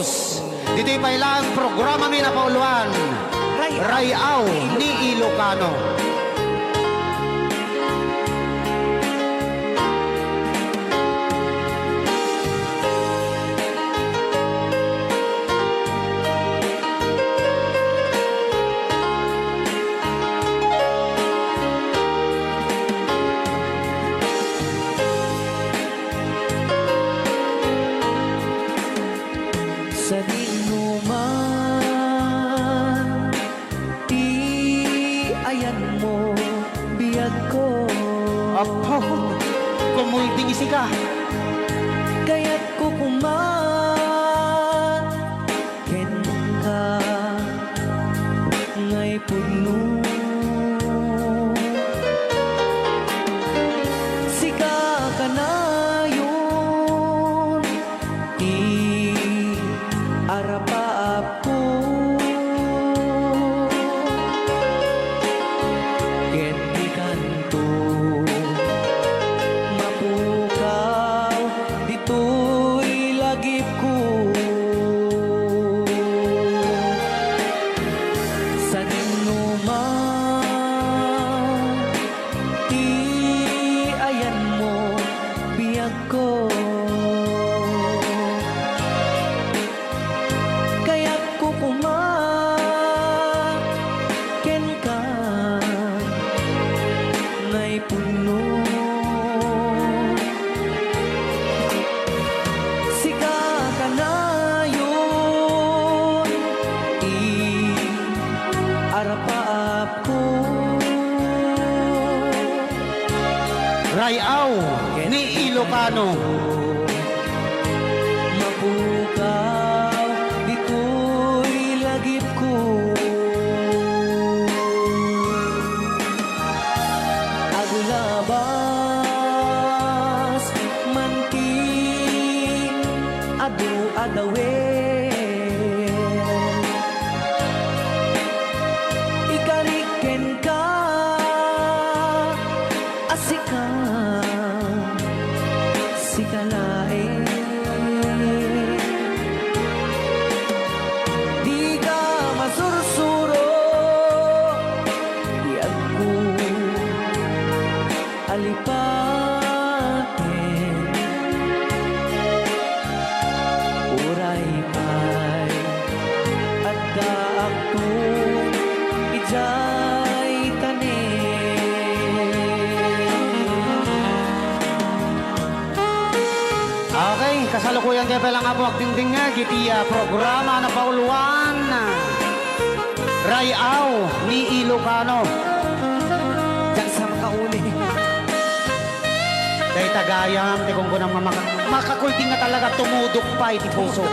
Diyos. Dito'y pailang programa may napauluan. Rayaw ni Ilocano. Sa dinuman, ayan mo, biyag ko. Apo, kumulting isi ka. Kaya't kukuman, ken ka, ngay puno. Sika ka na yun, arapaap ko. Ket di kanto mapukaw, dito'y lagip ko. Sa dinuman, ayan mo, biyag ko. Kaya't kukuman, ken ka, ngay puno. Sika ka na yun, arapaap ko. Rayaw ni Ilocano. Mapukaw, dito'y lagip ko. Agulabas, manti, adu-adawe. Ikariken ka, asika, sikalae. Di ka masursuro, biyag ko, alipatin. Uray pa'y at kaakto, ijay tanin. Okay, kasalukuyan kaya palang nga po agdingding nga gitiya programa na pauluan. Rayaw ni Ilocano. Diyan sa makauli. Dahil tagayam, di kung kunang makakulting na talaga tumudok pa iti puso.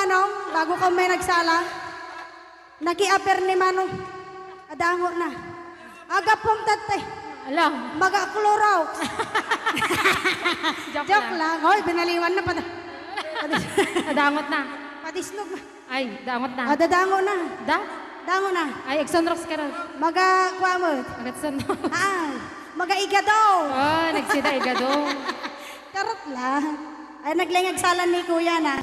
Manong, bago ka may nagsala, naki-aper ni Manong. Adango na. Aga pong tatay. Alam, Maga-klorox. Joke lang. lang. Hoy, binaliwan na pa. Nadangot na. Patisnog na. Ay, dangot na. Dadango na. Da? Dango na. Ay, Exonrox ka rin. Maga-kwamot. Agatson. Maga-igadaw. Oh, nagsida igado. Karot lang. Ay, naglingagsalan ni Kuya na.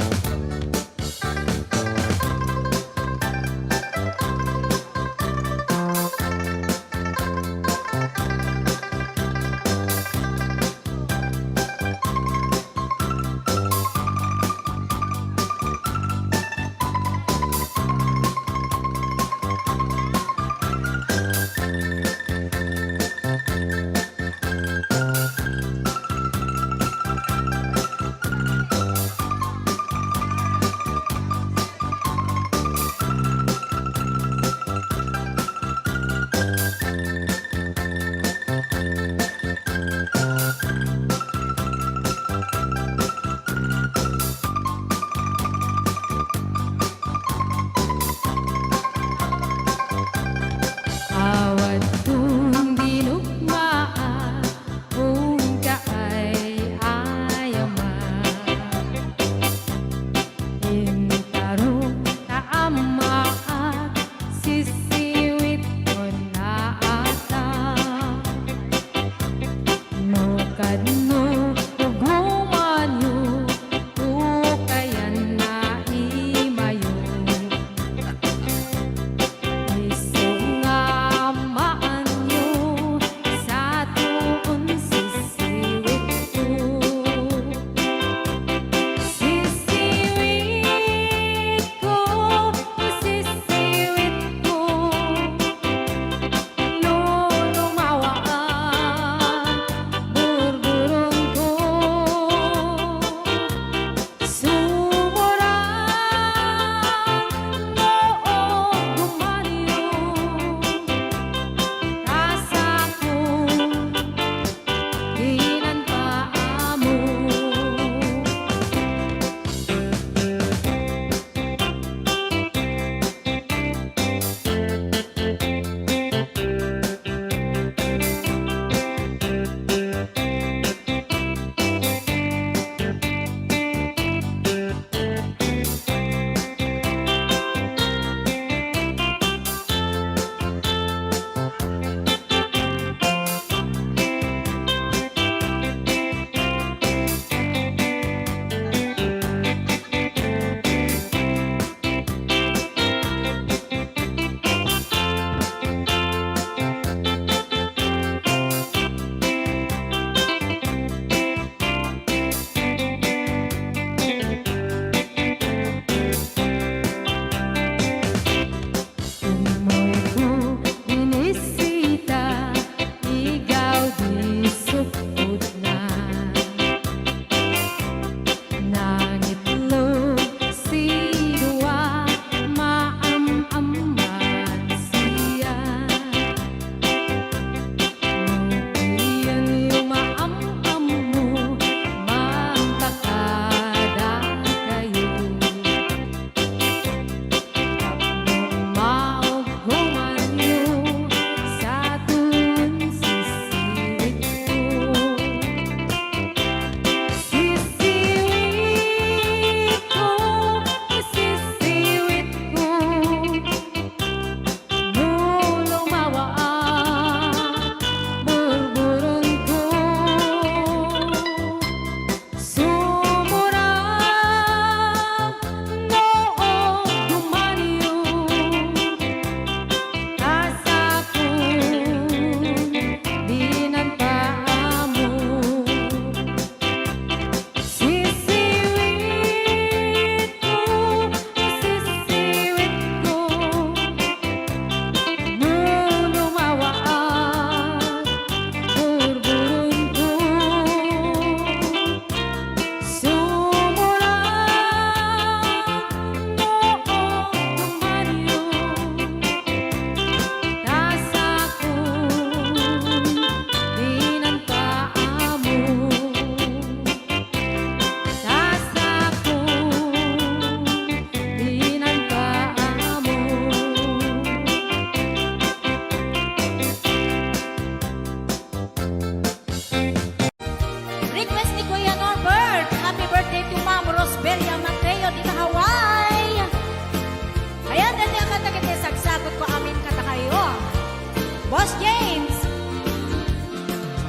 James.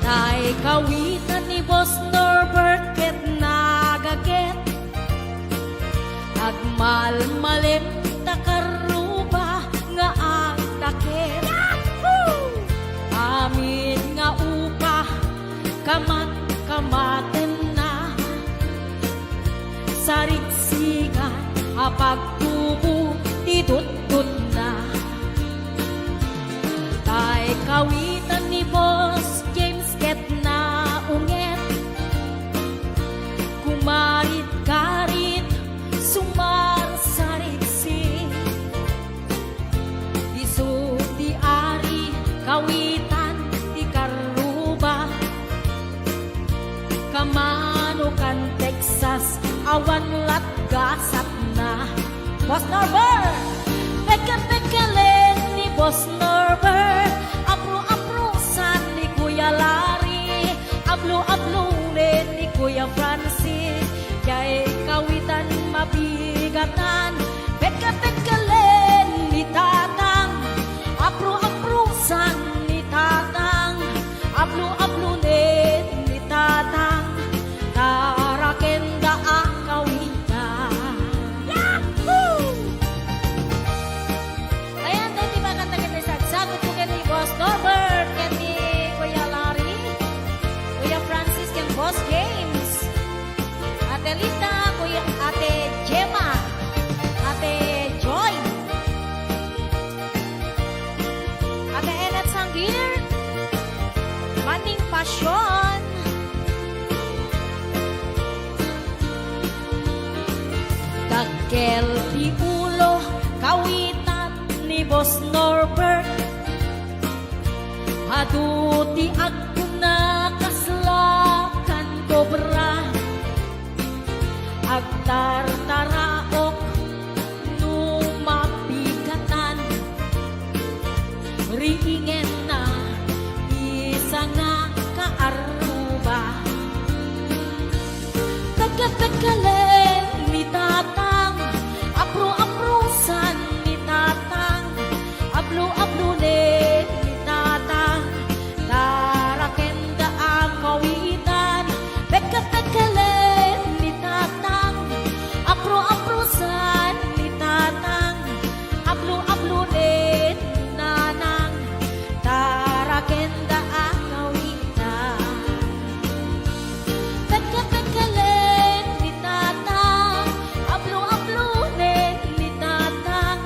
Tay kawitan ni Boss Norbert ket nagaget. Agmalmalem takaruba nga ang takit. Amin nga upa kamat-kamaten na. Sarigsigan apagtubo ditutut na. Tay kawitan ni Boss James ket na unget. Kumarit-karit sumar sarigsi. Isu di ari kawitan di karuba. Kamanukan Texas awan latgasat na. Boss Norbert, peke-pekelen ni Boss Norbert. Apro-aprosan ni Kuya Larry. Ablo-ablulen ni Kuya Francis. Kay kawitan mabigatan. Peke-pekelen ni Tatang. Apro-aprosan ni Tatang. Ablo-ablulen ni Tatang. Tarakenda ang kawitan. Yahoo! Ayan, dahil di ba kanta-kanta sa sagot ko kay Boss Norbert, kay ni Kuya Larry, Kuya Francis, kay Boss James, Ate Lita, Kuya Ate Gemma, Ate Joy, Ate Enet Sanggir, Maning Pasyon, Dagkel di ulo, kawitan ni Boss Norbert. Aduti ako na kaslakan kobra. Agtartaraok numapigatan. Riingen na isa nga kaaruba. Tagkatagkalen ni Tatang. Apro-aprosan ni Tatang. Ablo-ablulen ni Tatang. Tarakenda ang kawitan. Pekka-pekkalen ni Tatang. Apro-aprosan ni Tatang. Ablo-ablulen ni Nanang. Tarakenda ang kawitan. Pekka-pekkalen ni Tatang. Ablo-ablulen ni Tatang.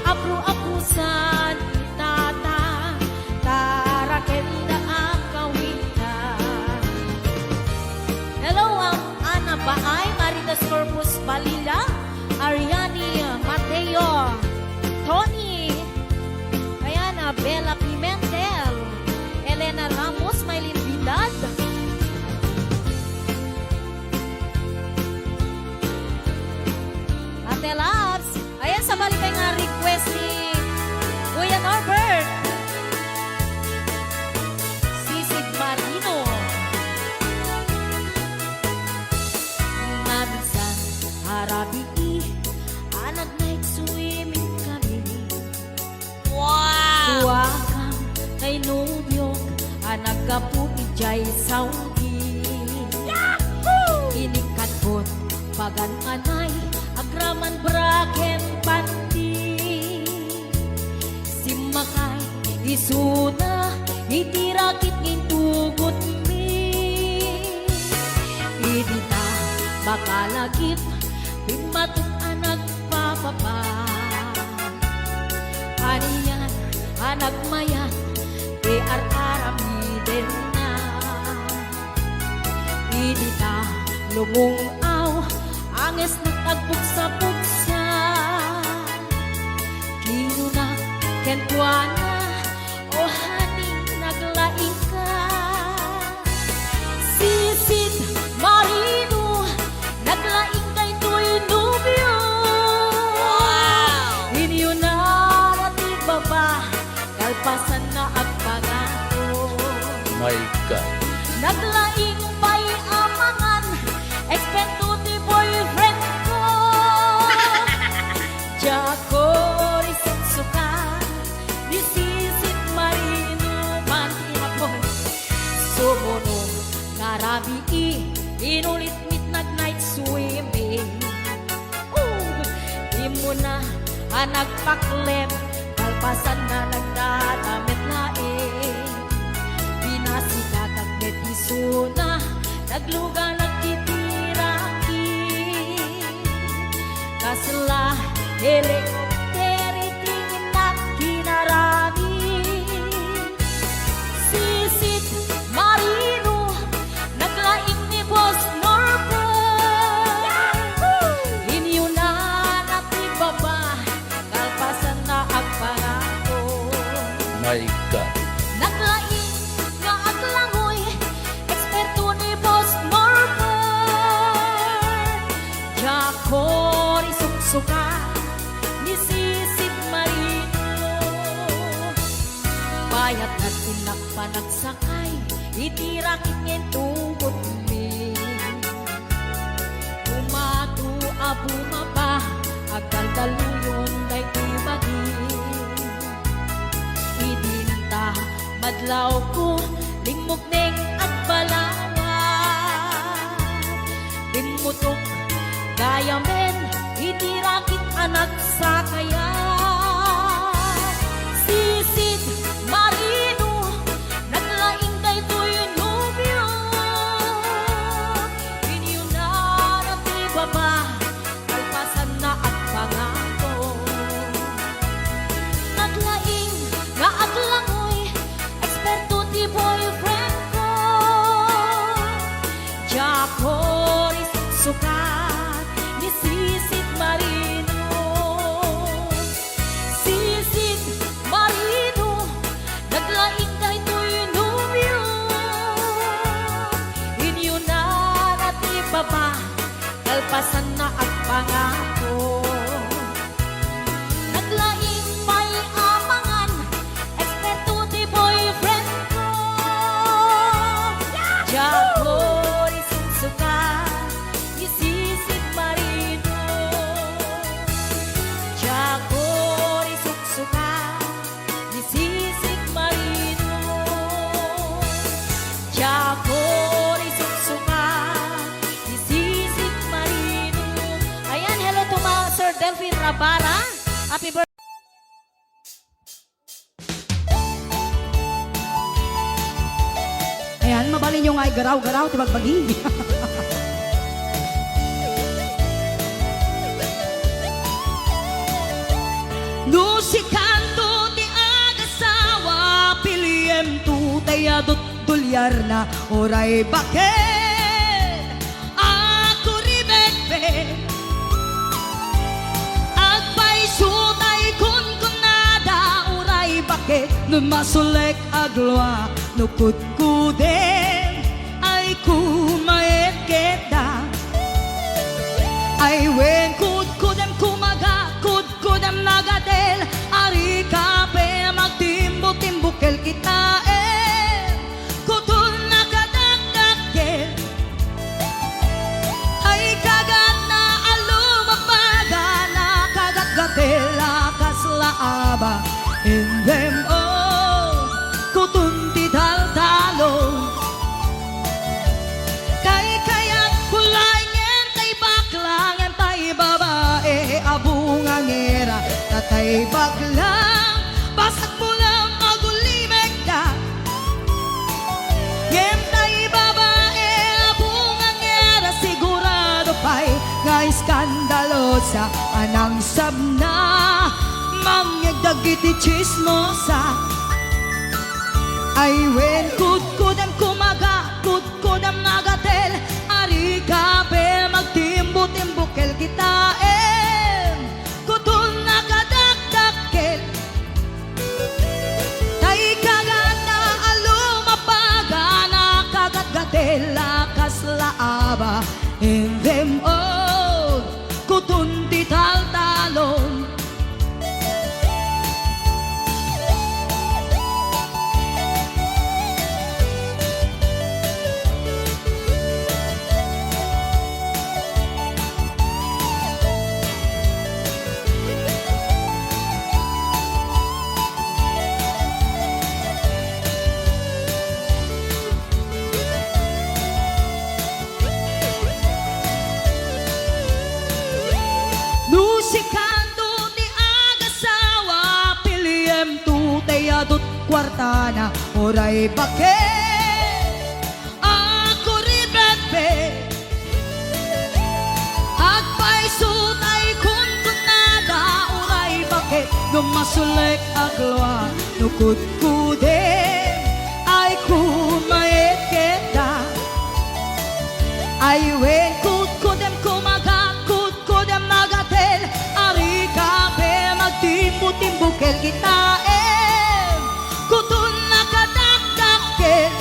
Apro-aprosan ni Tatang. Tarakenda ang kawitan. Hello, Ana Baay, Maritas Corpus Balila, Ariani Mateo, Tony, ayan, Bella Pimentel, Elena Ramos, Maylin Vidal, Ate Labs, ayan, sa balik nga request ni Kuya Norbert, Sisig Marino, Nabisan, Arabi, anak night swimming kami. Wow! Suwakang kay Nubyo, anak kapu ijay Saudi. Yahoo! Inikatbot, pagan anay, agraman braken pati. Simakay, isuna, itirakit ngintugot mi. Idita, bakalagip, bimatok anak papapa. Aniyan, anak mayan, arami din na. Idita, lumungaw, anges nagtagbuksa-buksa. Kinuna, kentuana, o haning naglaing ka. Sisid Marino, naglaing kay Tuy Nubyo. Inyo na natig baba, kalpasan na agpagato. My God. Naglaing pa'y amangan, eksperto ti boyfriend ko. Jako risetso ka, disisit marino. gabi inulit midnight night swimming. Di mo na nagpaklep, kalpasan na nagdadamit laing. Pinasikat at netisuna, nagluga nagtitiraki. Kasla helikopteri tingin na kinarami. Sisit marino, naglaing ni Boss Norbert. Inyo na natibaba, kalpasan na ang pangako. My God. Naglaing nga at langoy, eksperto ni Boss Norbert. Jacori suksuka, ni Sisit Marino. Bayat na tinakpan at sakay, itirakit ngayon tungkot mi. Umatu abumaba, agkaldaluyon day tibagin. Idinta madlaw ko, lingmok neng at balawat. Bimutok gaya men, itirakit anak sa kaya. Sisit Marino, naglaing kay to'y nubyo. Inyo na natibaba, kalpasan na at pangako. Naglaing nga at langoy, eksperto ti boyfriend ko. Jacori sukat, ni Sisit Marino. Sisit Marino, naglaing kay to'y nubyo. Inyo na natibaba, kalpasan na at pangako. Naglaing may amangan, eksperto ti boyfriend ko. Jacori suksukan, ni Sisit Marino. Jacori suksukan, ni Sisit Marino. Jacori suksukan, ni Sisit Marino. Ayan, hello to Sir Delphine Rabara. Happy birthday. Ayan, mabalin nyo nga ay garaw-garaw, tibagbagi. No si kanto ti agasawa piliem tu tayadot tulyar na oray bakit ako ribekbe agpay sutay kun kunada oray bakit nun masulek agloa nukut kuden ay kumaet kita ay wen kudem kumaga kudem nagadel ari kape magtimbo-timbukel kita kutul nagadagdagkel ay kagat na alumapaga na kagat-gatel kaslaaba in them all kutun ti dal-dalong kayat kulay ngentay baklang ngentay babae abungangera tatay baklang basag mo lang agulimeg ka ngentay babae abungangera sigurado pa'y nga iskandalosa anang sabna mangyagdagiti chismosa ay wen kudem kumaga kudem nagatel ari kape magtimbo-timbukel kita kutul nakadakdakkel tay kagat na alumapaga na kagat-gatel kaslaaba in them all kutun ti tal-talon pagana Oray bakit ako ribebe Agpay sutay kung tunada Oray bakit Numasulek agloa Nukod kudem Ay kumayet kita Ay wen kud kudem kumaga Kud kudem magatel Ari kape magtimbo-timbukel kita Kutun nakadakdakel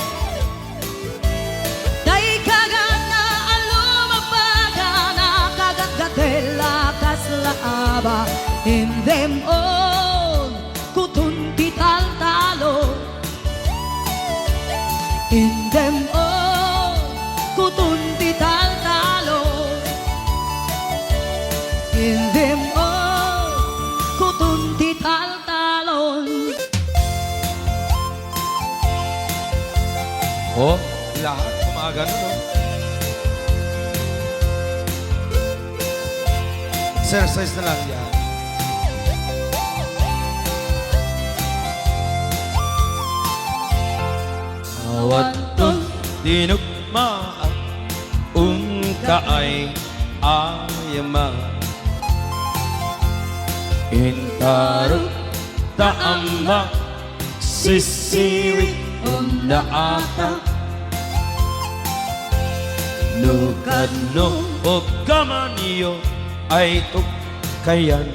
Day kagat na alumabaga Nakagagatela kaslaaba In them all Kutun tital-talo In them all Kutun tital-talo In them all Kutun tital-talon Oh, lahat kumagano, no? Exercise na lang yan. Awatong dinugmaan Ungkaay ayama Intarot taama Sisiwit naata Nukadno o kamaniyo Ay tukayan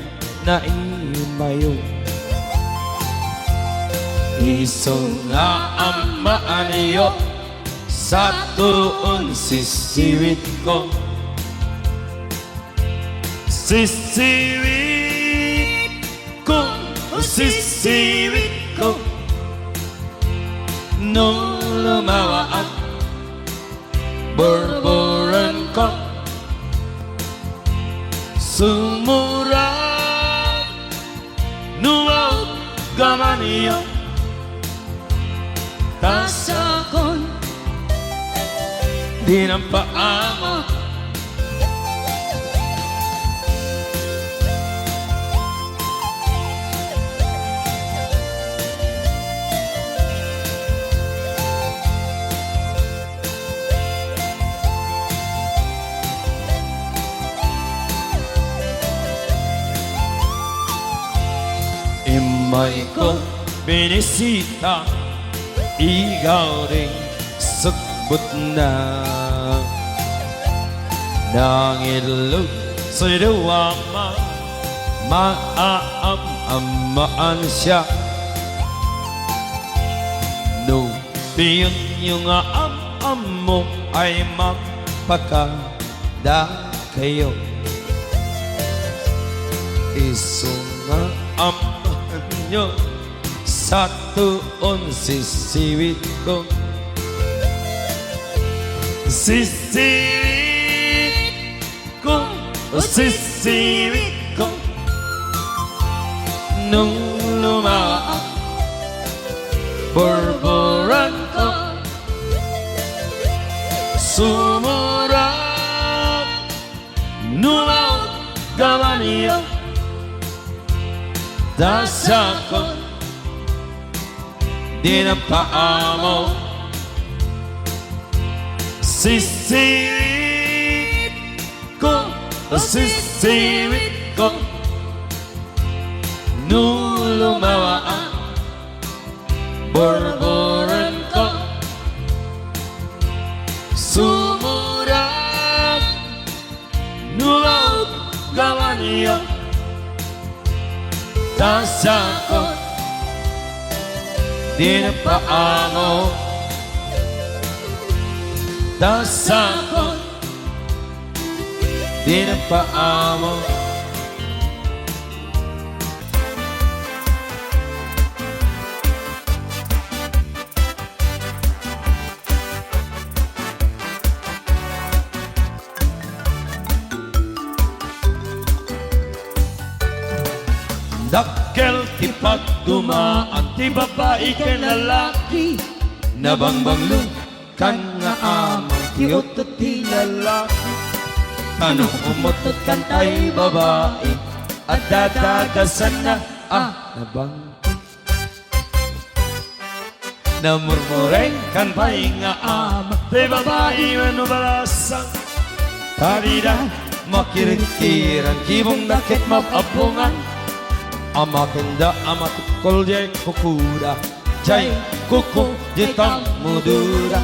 na imayo Iso nga amaan niyo Sa tuon sisiwit ko Sisiwit ko Sisiwit ko Nung lumawa at Borboran ko Sumura Nuwaw gamaniyo Tasakon Di ng paamo Imay ko binisita Ikaw rin sagbot na Nangilog sa'y dawama Maaam-amaan siya No, piyon yung am-am mo Ay magpakada kayo Isunga amahan nyo Sa tuon sisiwit ko Sisiwit ko O sisiwit ko Nung lumaa Borboran ko Sumurap Numaw gamaniyo Dasakon Di na paamo Sisiwit ko Sisiwit ko Nung lumawa ang Borboran ko Sumurap Nuwaw gamaniyo Dasakon Di na paamo Dasakon Di na paamo Dakkel ti pagdumaan ti babae ken lalaki Nabangbanglo kan nga amang ti utot ti lalaki Ano umutot kan tay babae At dadagasan na nabang na murmureng kan pahinga ama Di babae manubalasang Karida makirikiran Kibong dakit mapabungan Amakenda amatukol jay kukuda Jay kuku jitang mudura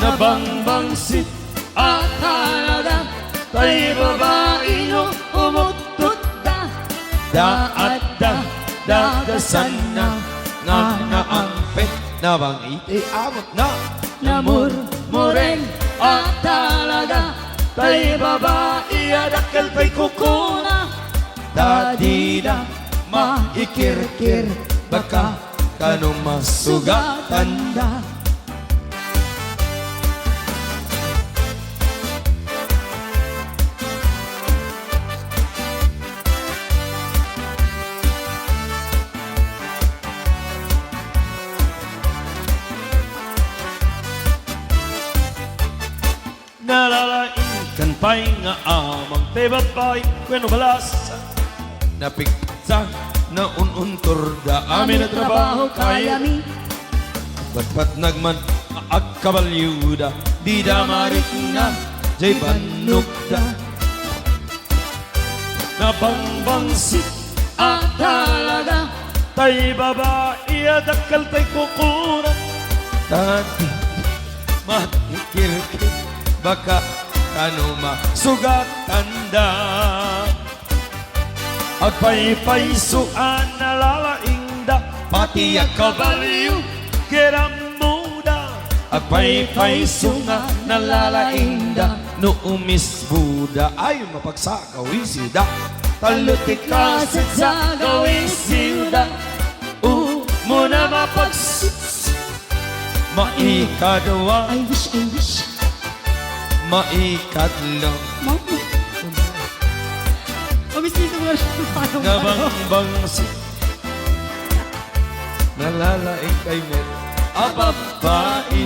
Nabangbangsit at halaga Tay babae no umutut da Daat dadasan na Nga naampit na bang iti amot na Namurmureng at talaga Tay babae adakal pa'y kukuna Dadida maikirkir Baka kanong masugatan da Nalalain pa'y nga amang te babae Kweno balasa Napiksa na ununturda Amin na trabaho kaya mi Batpat nagman agkabalyuda Di damarit nga Jay banugda Nabangbangsit at talaga Tay babae adakal tay kukunan Tati matikirkir Baka kanuma sugatan da Agpaypaysuan nalalaing da Pati akabaliw kiramuda Agpaypaysunga nalalaing da Nuumis Buda Ay mapagsagawisida Talutik kasit sa gawisida Muna mapagsis Maikadwa I wish Maikatlo Obviously, siguro parang Nabangbangsit Nalalaing kay Met Ababae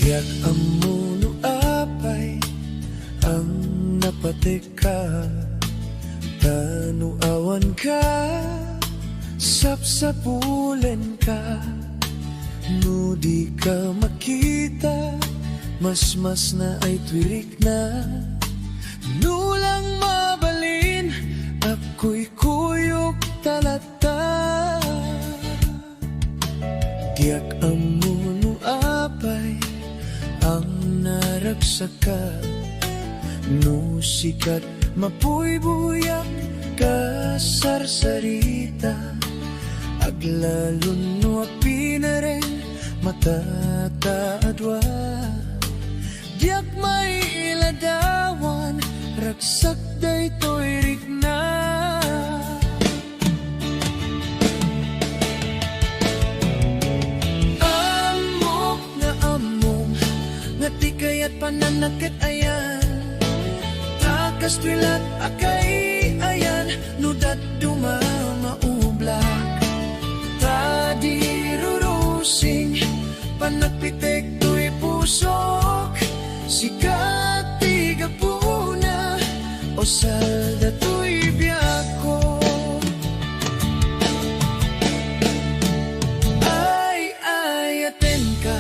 Yak amuno apay ang napatika Tanuawan ka, sapsapulen ka Nudi ka makita, mas na ay twirik na Nulang mabalin, ako'y kuyok talata Tiyak amuno apay ang naragsaka No sikat mapuy-buyak kasarsarita Aglalon no apinaren matataadwa Diyak may iladawan ragsak daytoy rikna Amok na among ngati kaya't pananakit ayan Takas twilat akay ayan nudat dumamaublak Tadirurusing panagpitek to'y pusok Sikat tigapuna o salda to'y biyako Ay aten ka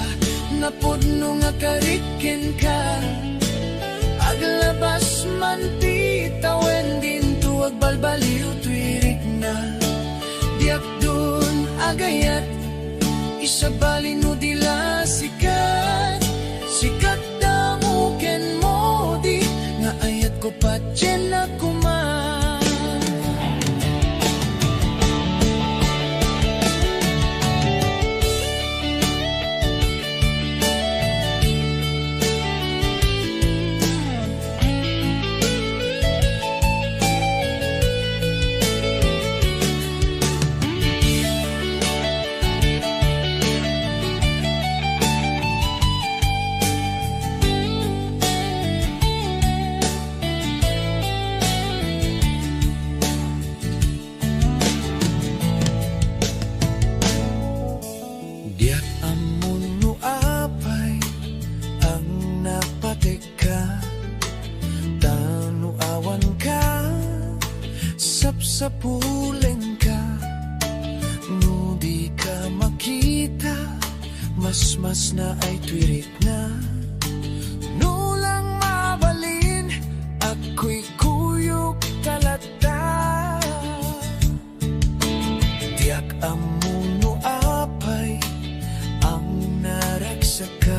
napudno nga karikin ka Aglabas man ti tawen din tuwag balbaliw twirik na Diyak dun agayat isabali no dila sikat Sikat damuken mo di nga ayat ko patyen na kuman Christmas na ay twirik na. Nulang mabalin, ako'y kuyog talata. Tiyak amuno apay ang naragsaka.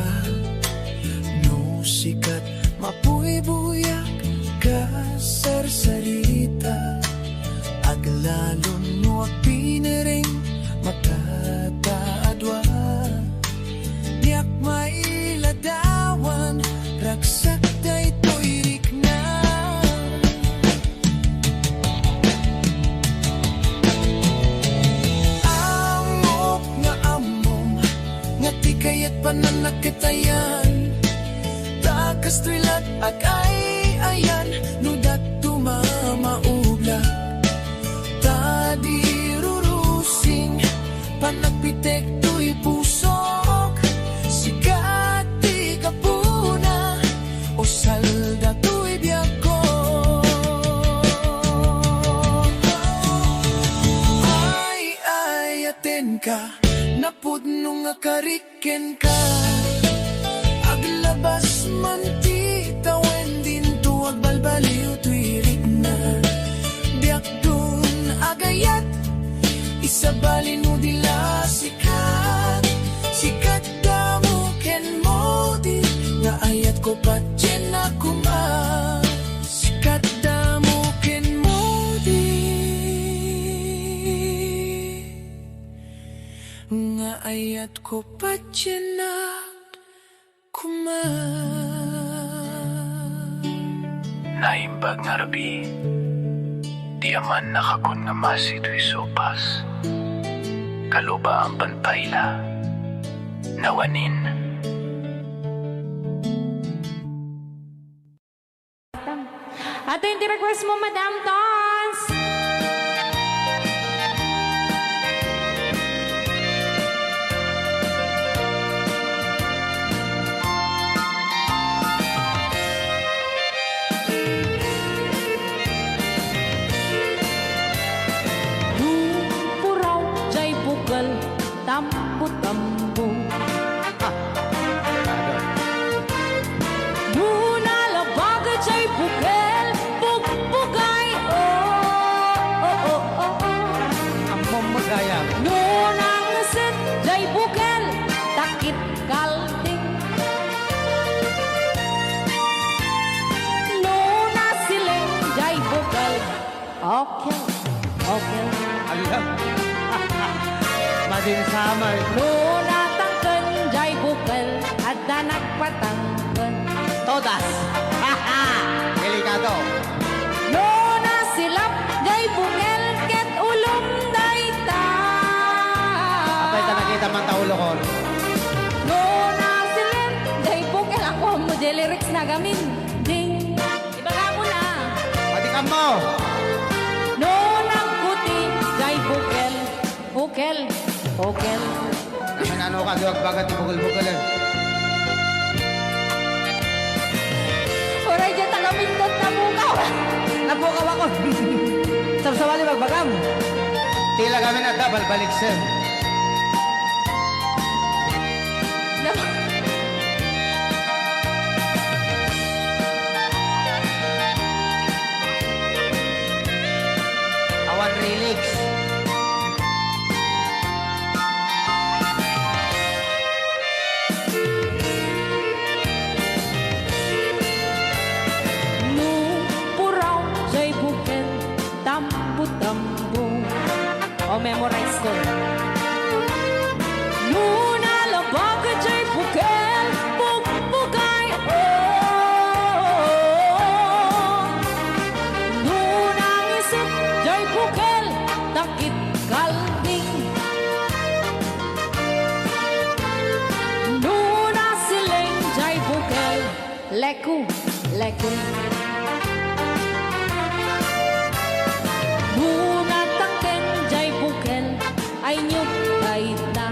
No sikat mapuy-buyak ka sarsarita. Aglalon mo piniring makataadwa. Diyak mailadawan ragsak day tuirik na. Amok nga amom nga di kayat pananakitayan. Takas twilat agay ayan nudat tumamaubla. Tadirurusing panagpitek to'y pusok. Sikat di kapuna o salda to'y biyako. Ay aten ka napudno nga kariken ka. Aglabas man ti tawen din tuwag balbaliw tuirik na. Biyak dun agayat isabalin mo dila sikat. Sikat damo ken mo di nga ayat ko patyen ako ma. Sikat damo ken mo di nga ayat ko patyen ako ma. Naimbag nga rabi, di aman nakakon nga masito'y sopas. Kaluba ang pantayla, nawanin. Ato yung request mo, Madam Tons. Puraw jay bukal tambo-tambo. Muna labag jay bukal bukbugay. Ang mamagayang. Nunang nasit jay bukal takit kalting. Nuna siling jay bukal. Okay. Alam. Madin samay. Nuna tangken jay bukal at danak patangken. Todas. Delikado. Nuna silap jay bukal ket ulom dayta. Apay ta nakita man taulo ko. Nuna silap jay bukal ako mo jay lyrics na gamin. Ding. Ibaga mo na. Patikan mo. Nunang kuti jay bukal. Bukal. Naman ano ka, duwag bagat ibukul-bukul eh. Oray dyan tagamindot na bukaw. Napukaw ako. Sabsawali magbagam. Tila kami na double balik sir. Awan relics. Puraw jay bukal tambo-tambo. Memorize ko. Nuna labag jay bukal bukbugay. Nunang isip jay bukal takit kalbing. Nuna siling jay bukal leku. Nuna tangken jay bukal ay nyug dayta.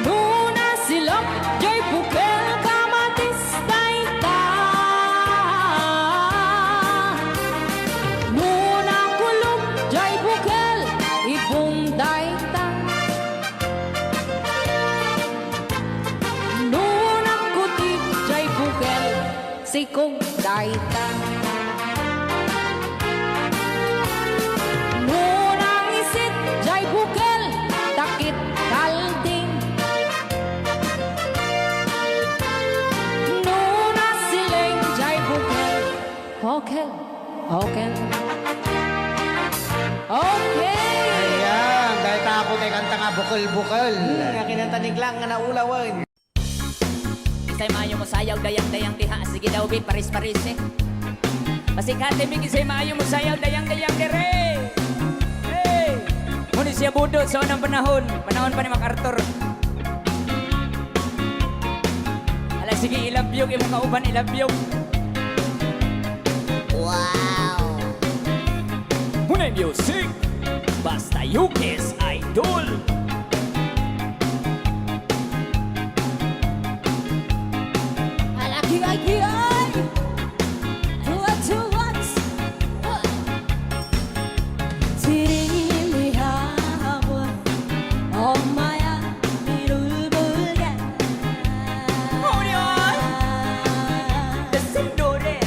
Nuna silap jay bukal kamatis dayta. Nuna kulog jay bukal ibong dayta. aita. Nunang isit jay bukel dakit kalding. Nuna siling jay bukel. Okay. Okay. Okay. Ayan, dahil tapo tayo kanta nga bukol-bukol. Nga kinantanig lang nga naulawan. Isay maayo mo sayaw, dayang-dayang diha. Sige daw, bi, paris-paris eh. Pasikate, big, isay maayo mo sayaw, dayang-dayang dire. Hey! Ngunit siya budot sa unang panahon. Panahon pa ni MacArthur. Ala, sige, ilabyog, imong kauban, ilabyog. Wow! Munay music, basta Yukis Idol. Alaki ay ay. Tuwat. Siringin lihawa. Oh maya birubulga. Orion! Descendore,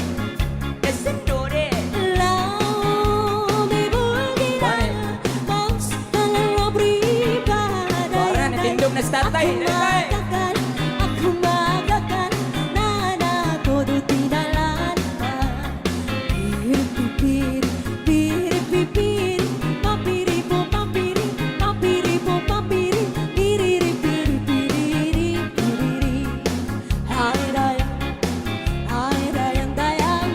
descendore. Lao mi bulgira. Mos talang brigada. Wala na tindog na statay. Aku magakan nana todo tinalanta. Piri pipiri papiri po papiri papiri po papiri piriri piri piriri piriri. Hai dayang dayang.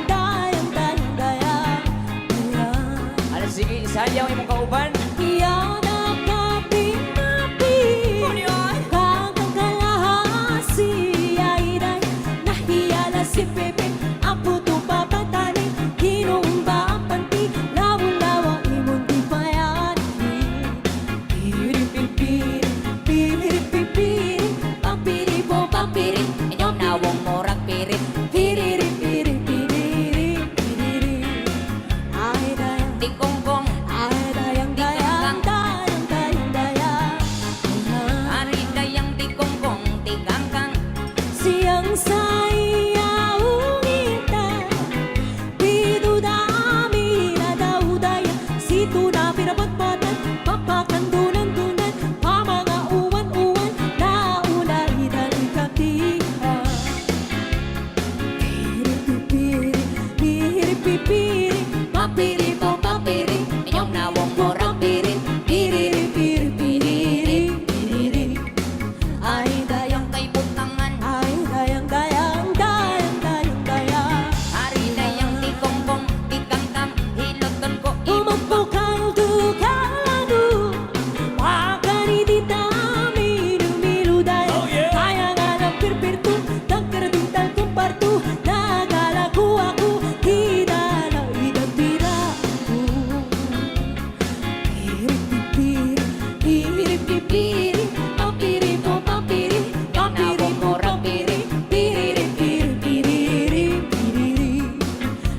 Ala, sige, isayaw imong kauban. Yana kapi Kakang kalahasi Airay Nahiyala si Pepe Ang puto papatani Kinumba ang panti Lawa-lawa imong di payani. Piri-pipiri Pampiri po pampiri Inyong nawong morag pirit. Piriri Ay dayang Tikongkong, Ay dayang ari dayang tikongkong, tikangkang. Siyang sayaw ngita Dito dami na daw-daya Sito na pinapatpatan Papakandunan-dunan Pamanga uwan-uwan Naulay dalikatihan. Piri-pipiri Papiri po papiri Inyong nawong morag pirit. Piriri Ay dayang Kay butangan, Ay dayang ari dayang tikongkong, tikangkang. Hiloton ko Umakbo kang tukalado Pakani di dami Numilu dayang Kaya nga ng pirpirto Tagkaradintal kong parto Nagalago ako Kita na idagtira Piripipiri Papiri po papiri Papiri po papiri Piriri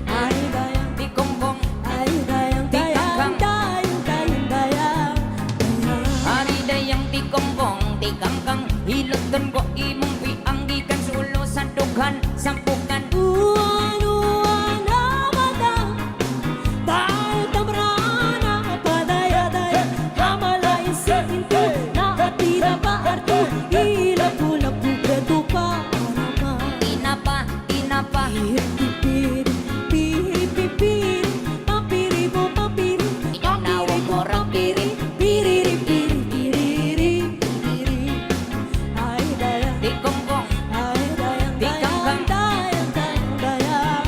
Ay dayang tikongkong, Ay dayang ari dayang tikongkong, tikangkang. Hiloton ko imong pianggikan sulo sa dughan, sampukan. Uwan na mata Dahil tamrana Padaya-daya Kamalain sa pinto Nakatira pa arto Ilapu-lapu Preto pa Tinapa, tinapa. Piri-pipiri Papiri po papiri Inyong nawong morag pirit. Piriri Ay dayang Tikongkong, Ay dayang Tikangkang. dayang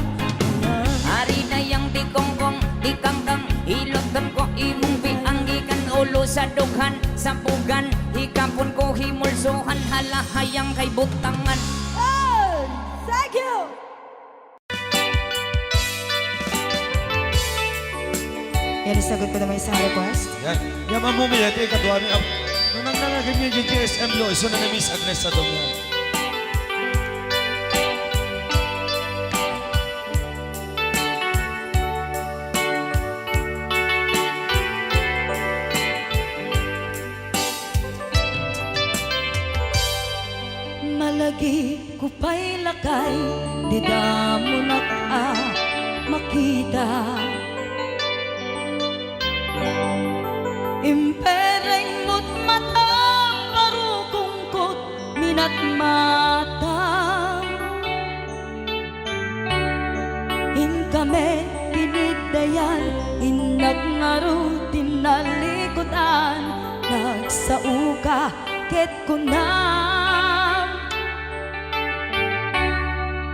ari dayang tikongkong, tikangkang. Hiloton ko imong pianggikan ulo sa dughan, sampugan. Hikapon ko himulsuhan, halahayang kay butangan. Oh, thank you. Yan, isagot ko naman isang request. Yan. Yan mamumiyat eh, kadwa ni Ab. Nung nangangaganyan yung KSM lo, iso na na-miss Agnes sa dumyan. Malagi ko pa'y lakay, di damo nak kita. Impereng mo't matang parukungkot minat mata. In kami pinidayan, inagnaro tinalikutan, nagsauka ket kunam.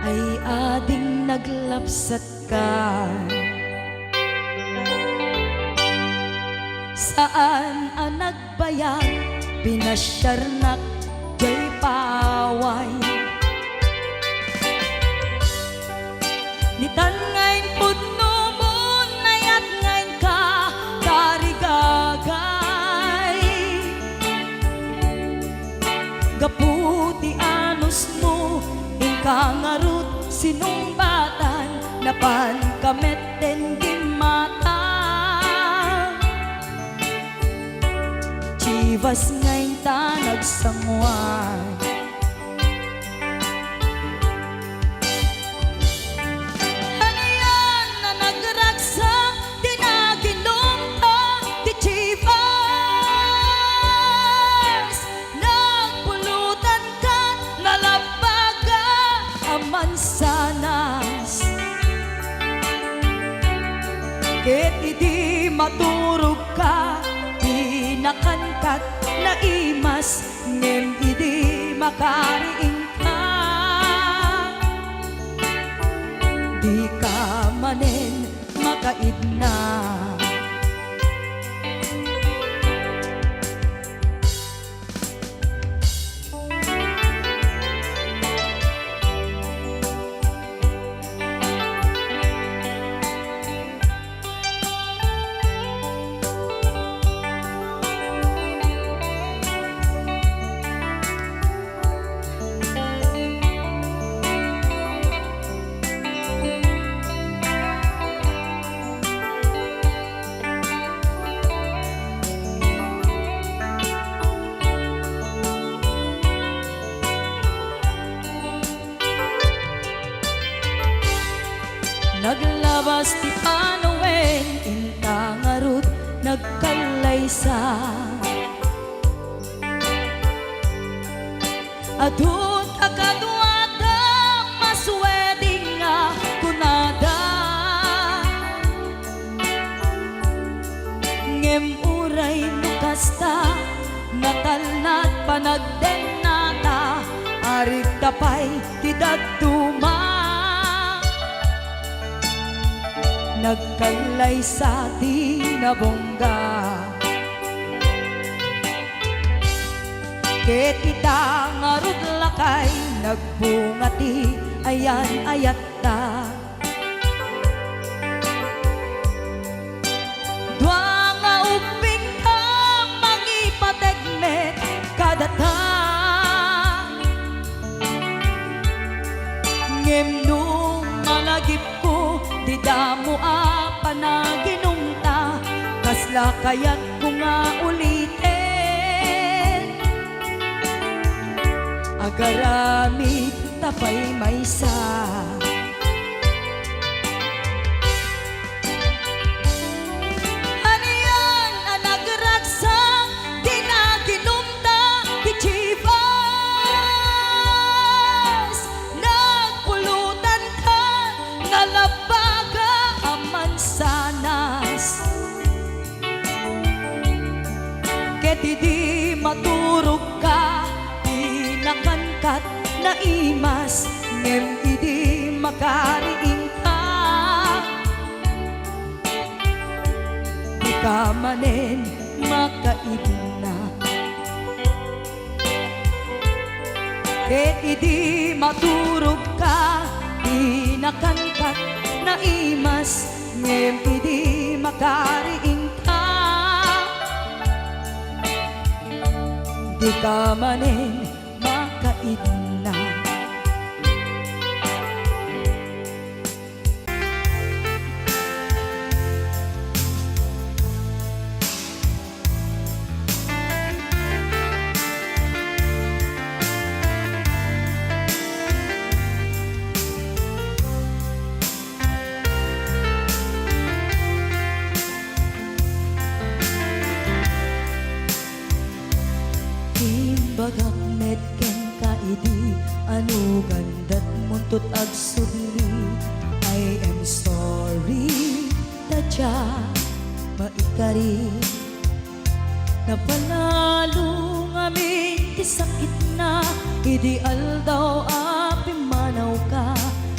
Ay ading naglapsat ka. Saan ang nagbayag, pinasyarnak jay paway. Nitan ngayon pudno mo, nayat ngayon ka, karigagay. Gaputi anos mo, ingkangarut sinumbatan, napan kamet den di mata. Chivas ngayon ta nagsangwan. Ano yan na nagragsak, di naginom ta, di Chivas. Nagpulutan ka, nalabaga, aman sanas. Ket idi maturog ka, nakankat na imas, ngem idi makariing ka. Di ka manen makaidna. Naglabas ti Panowen, intangarut nagkalaysa. Adun akaduada, masweding nga kunada. Ngem uray nukasta, natalnat panagdenata, arig tapay ti daduma. Nagkalay sa tinabongga. Ket itangarud lakay, nagbungati ayan ayat ta. Dua nga uping ka, mangipategmet kadata. Ngem nung malagip ko, di damo panaginumta, kasla kayat ko nga ulitin. Agaramit tapay maysa. Ano yan ang nagragsak, di naginumta, di Chivas. Nagpulutan ka, nalabaga, aman sanas. Ket idi maturog ka, di nakangkat na imas, ngem idi makariing ka. Di ka manen makaidna. Ket idi maturog ka, di nakangkat na imas, ngem idi makariing ka. Di ka manen makaidna. tut ag subli. I am sorry, tadya maikari. Napanalo ngamin ti sakit na, ideal daw api manaw ka.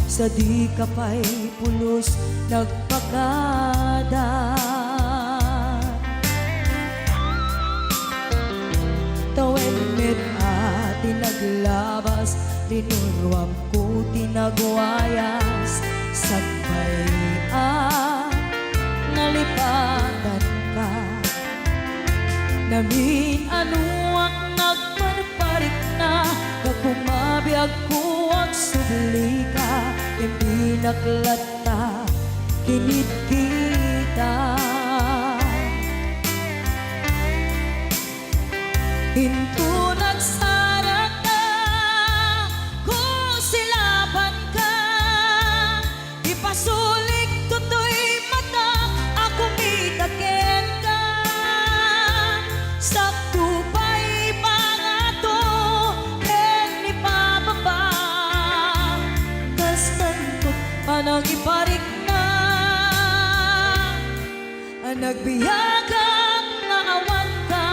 Sa di ka pa'y pulos nagpakada. Tawen mit ati naglabas, linurwam ko tinagwayas. Sakbay nalipatan ka. Namin anuak nagparparik na, nagkumabiyag ko ang subli ka. Hindi naklata, kinit kita. Hinto nagsarat na, kung silaban ka. Ipasulik tutoy mata, ako mitaken ka. Sakto pa'y pangato, ken ni pababa. Kastantot panang iparik na, nagbiyagang naawan ka.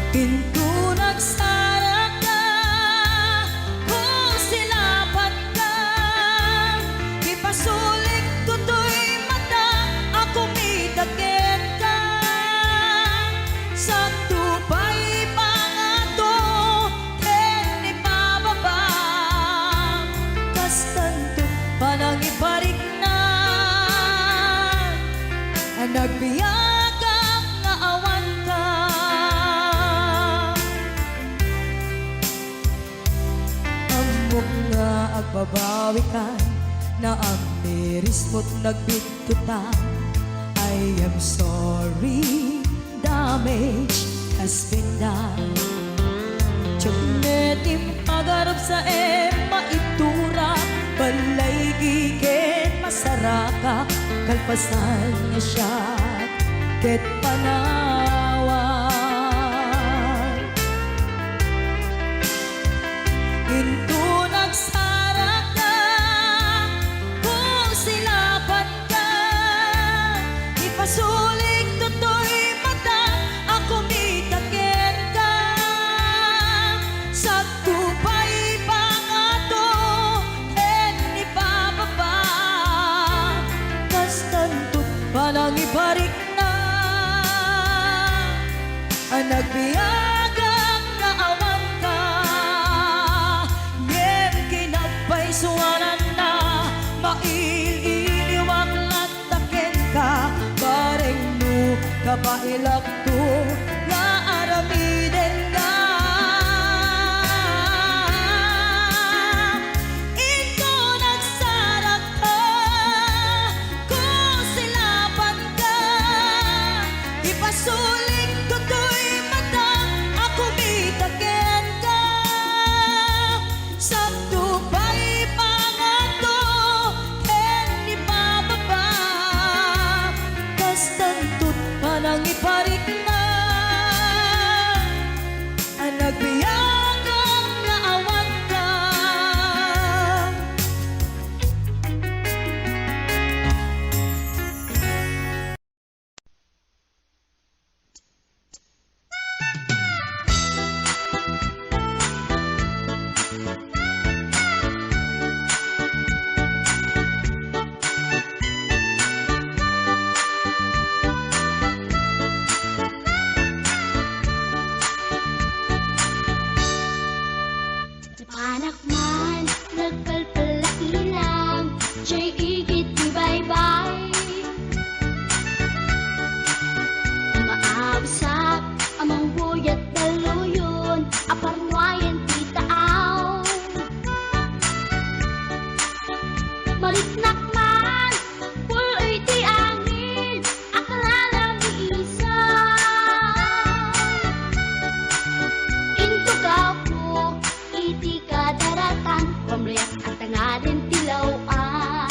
Pinto nagsarat na, kung silaban ka. Ipasulik tutoy mata, ako mitaken ka. Sakto pa'y pangato, ken ipababa. Kastanto panang iparik na, nagbiyagang naawan ka. Amok nga agbabawi ka, na ang miris mo't nagbitutan. I am sorry, damage has been done. Tiyagnetim pagarap sa maitura, balay gigen masaraka. Kalpasan niya siya, ket panawan. Into nagsarat na, kung silaban ka. Ipasulik tutoy mata, ako mitaken ka. Sakto pa'y pangato, ken ipababa. Kastantot panang iparik na, nagbiyagang naawan ka. Ngem kinagpaisuanan na, maililiwang lataken ka. Bareng no kapailak to, nga aramiden ka. Ito nagsarat ka, kung silaban ka. Ipasulik tutoy mata, ako mitaken ka. Sakto pa'y pangato, ken ipababa. Kastantot panang iparik na, nagbiyagang naawan ka. Anak man, nagkalpalailang, siya'y igit ni bye-bye. Umaabot sa Mariknak man, puloy di angin, akala lang iisa. Intugaw ko, iti ka daratan, pamriyak at tangarin tilawaan.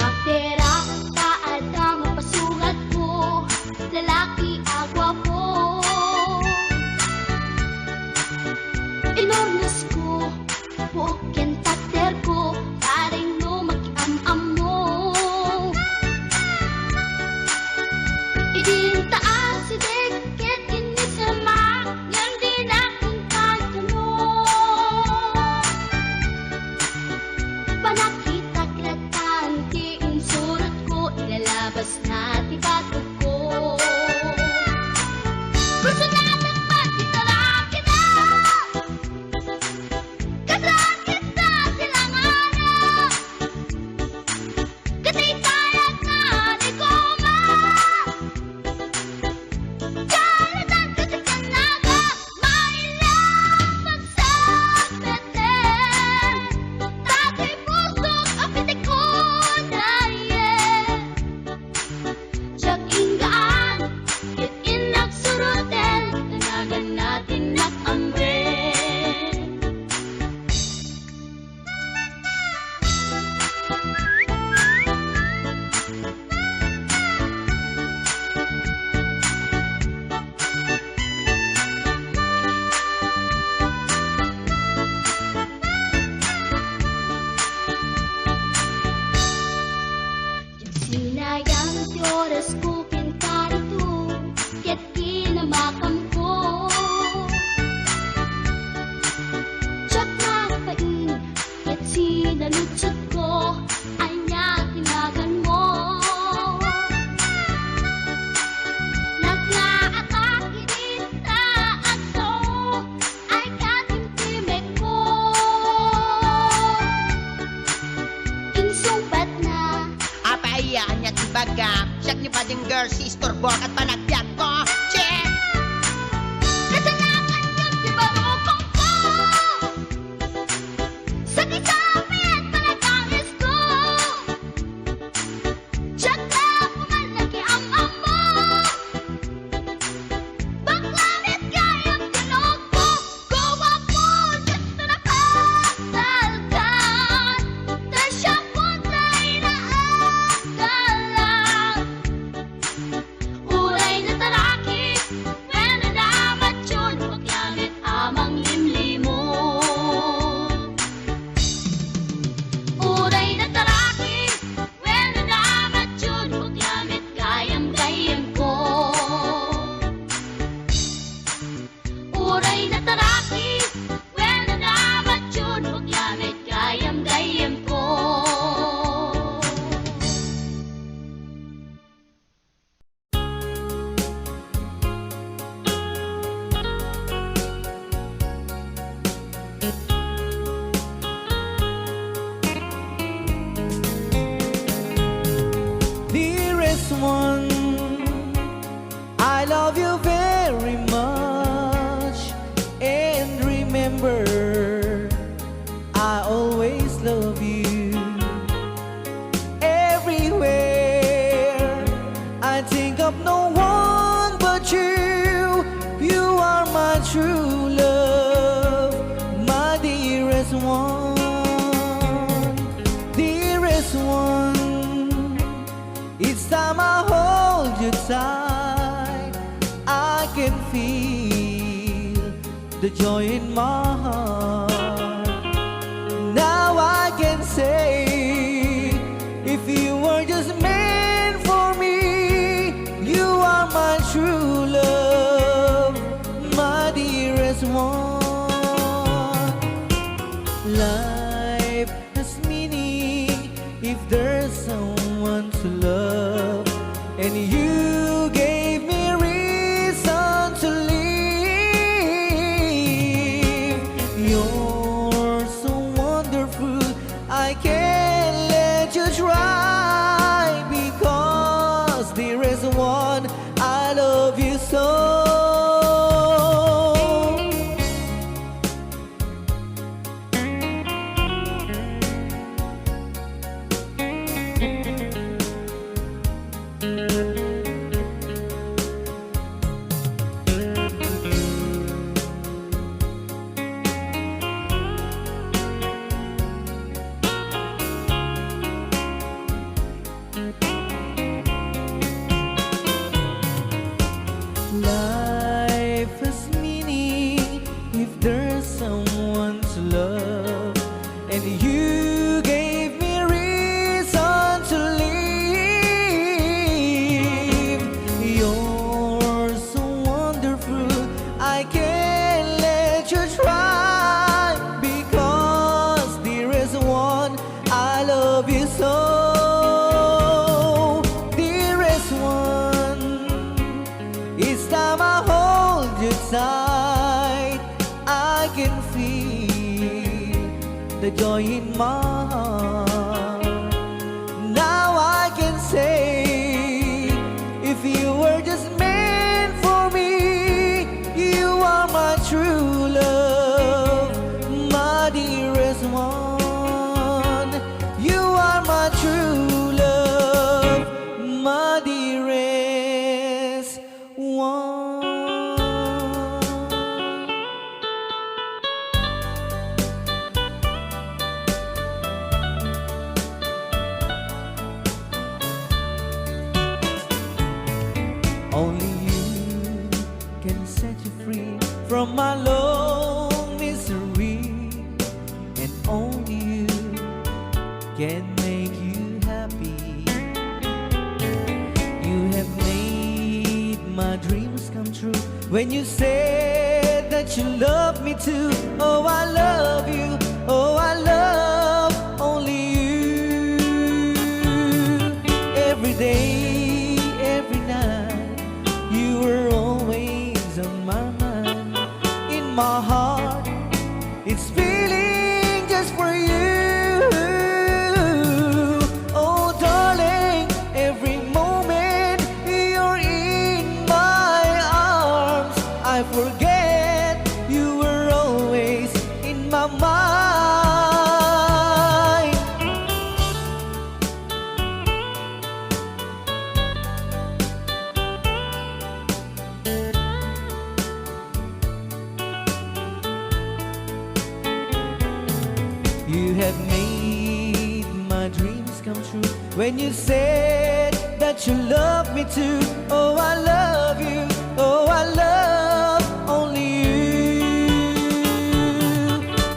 Magtera, taada mo pasugat ko, lalaki agwa po. Inornos ko, buok yan takder ko, paring no mag-am-am mo. Idintaan si Deket, inisama, yan din aking kagano. Panakita kratan, tiin surat ko, ilalabas na tibatog ko. Gusto natin magkitara kita, kasaan kita silanganan. Katitayag na di ko kalatan kasi kanaga, mailang magsabeten. Dati pusok apitik ko daye. Siyak ingaan, yun inagsurutin, tanagan natin nakamre. Sinayang ti oras ko pintarito, kaya't kinamakam ko. Tiyak na pain, kaya't sinalutsot ko, anya tinagan mo. Naglaatake dita ato, ay katimtimek ko. Insumbat na, Apayaan niya tibaga, siyak ni bading girl, sister bork at panagbiag ko. Check! kasalanan yun, di ba mukong ko? Sa kisapit, panagangis ko. Tiyak na pumalaki ang amo. Baklanit kayang tinog ko. Gawa po, dito na pasalkan. Tasya po tayo na agalan. Uray na talaki, when naman yun, maglamit amang limlimo. Uray na talaki, when naman yun, maglamit gayam-gayam ko. Uray na talaki, when naman yun, maglamit gayam-gayam ko. Dearest one, I love you very much. And remember, I always love you. Everywhere, I think of no one but you. You are my true love, my dearest one. Dearest one, each time I hold you tight, I can feel the joy in my heart. Now I can say, if you were just meant for me, you are my true love, my dearest one. Life has meaning if there's someone to love, and you gave me reason to live. You're someone to love, and you gave me reason to live. You're so wonderful, I can't let you try, because there is one I love you so. Dearest one, each time I hold you tight, I can feel the joy in my heart. Now I can say, if you were just meant for me, you are my true love, my dearest one. You are my true love, my dearest one. Only you can set you free from my long misery, and only you can make you happy. You have made my dreams come true when you said that you love me too. Oh, I love you. Oh, I love only you. Every day, every night, you were always on my mind. In my heart, it's feeling just for you. Oh, darling, every moment you're in my arms, I forget you were always in my mind. You have made my dreams come true when you said that you love me too. Oh, I love you. Oh, I love only you.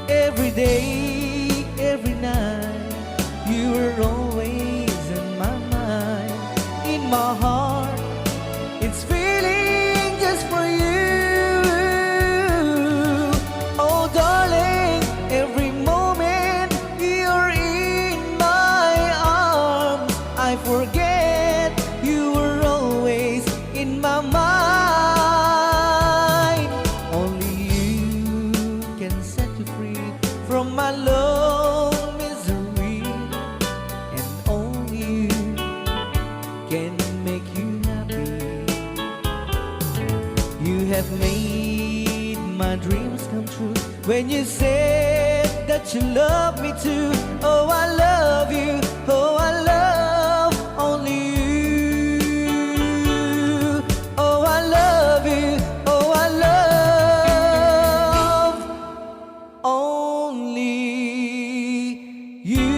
Every day, every night, you were always in my mind. In my heart, it's feeling just for you. Oh, darling, every moment you're in my arms, I forget you were always in my mind. Only you can set you free from my long misery, and only you can make you happy. You have made my dreams come true when you said that you love me too. Oh, I love you. Oh, I love only you. Oh, I love you. Oh, I love only you.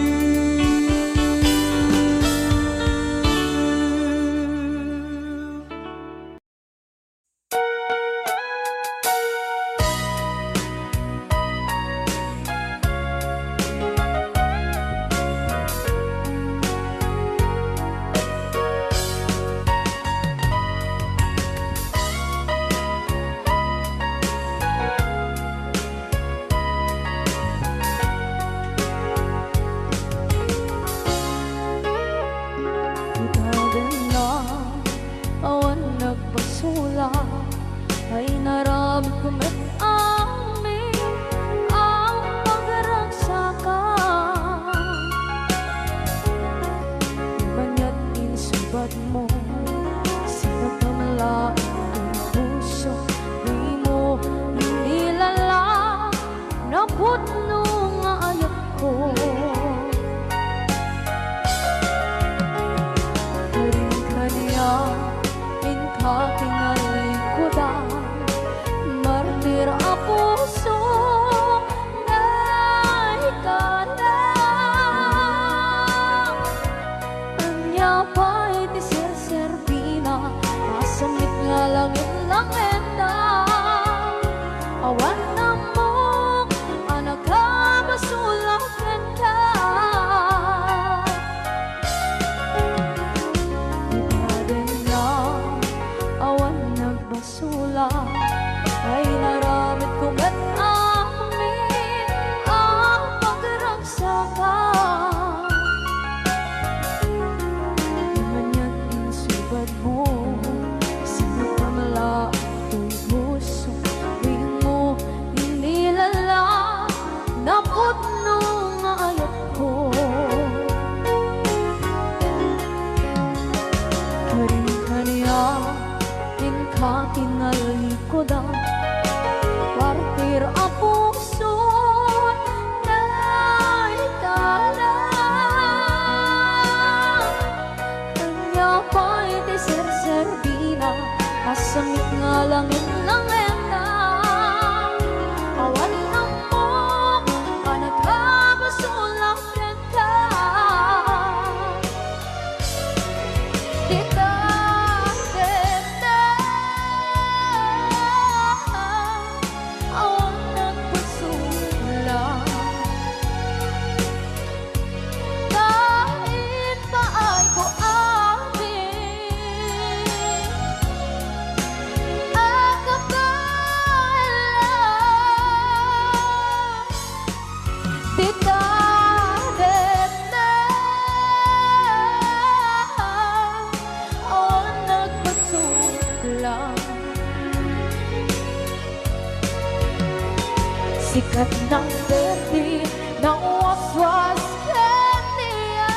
sikat ng gabi ng waswas kaniya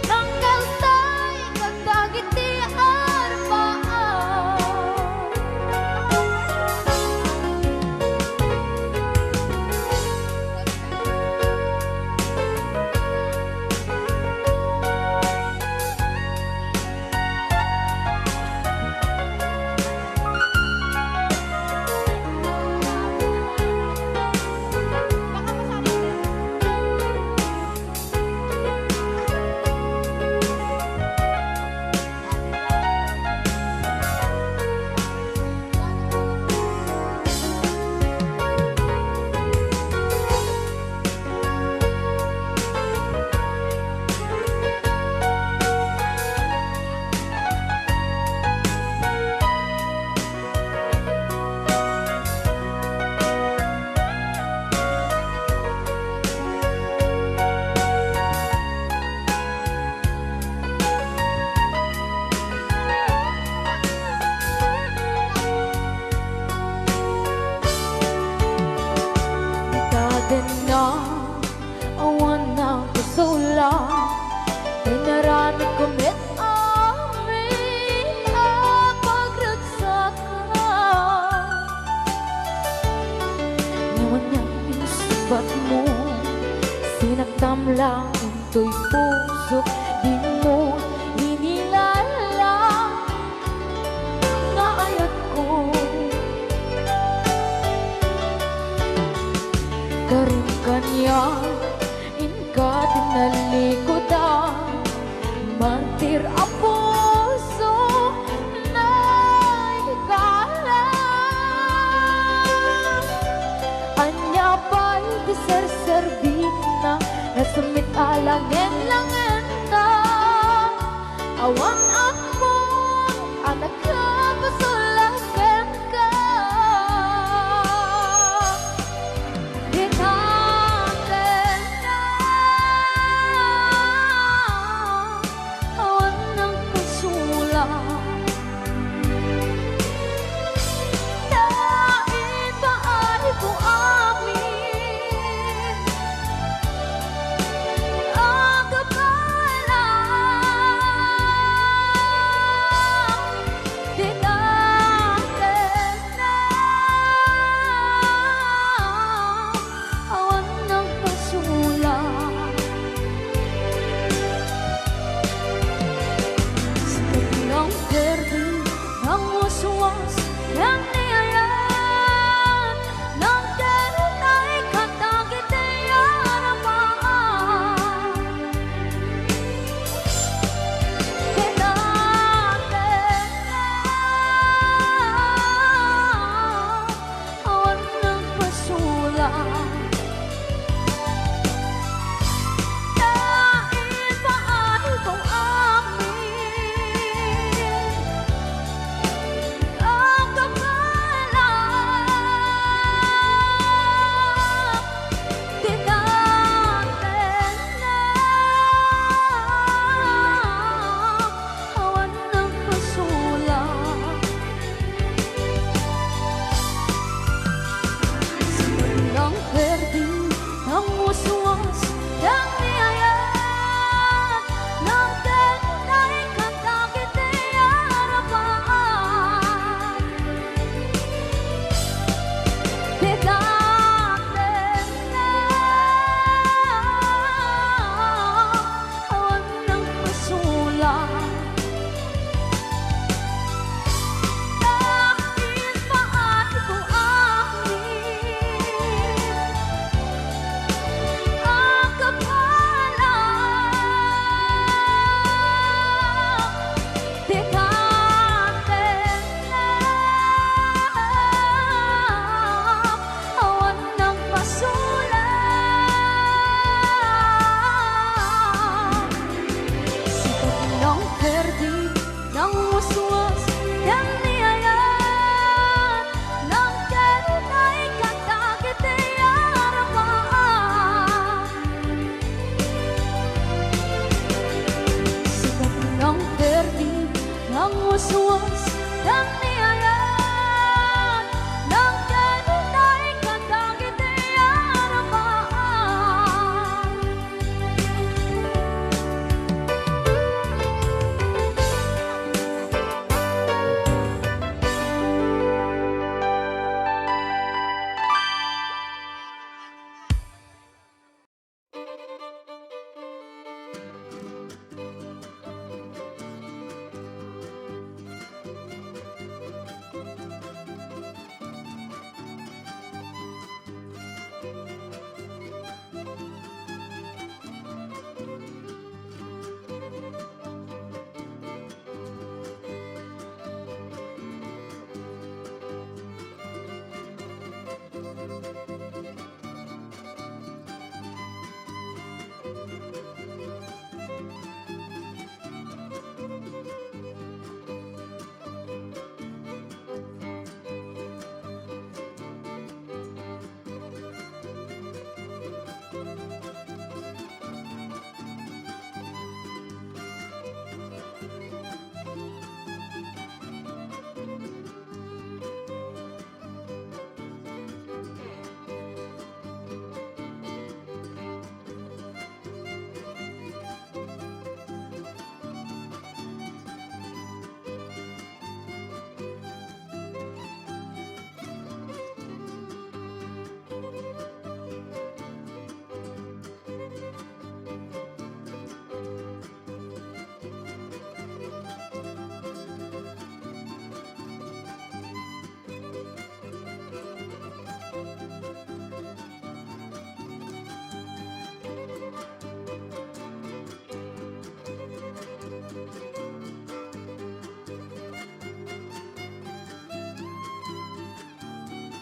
ng kaltay kagdagit di arbaan. Na awan ng kasula dinarami kumit amin ang pagragsakan. Ngayon niyang pinasubat mo sinagtam lang into'y puso di mo inilala nga ayat ko karin kanya inka tinalikodan mantir a puso na higala anya pa'y diserservin na nasumit alangin langin na awan ang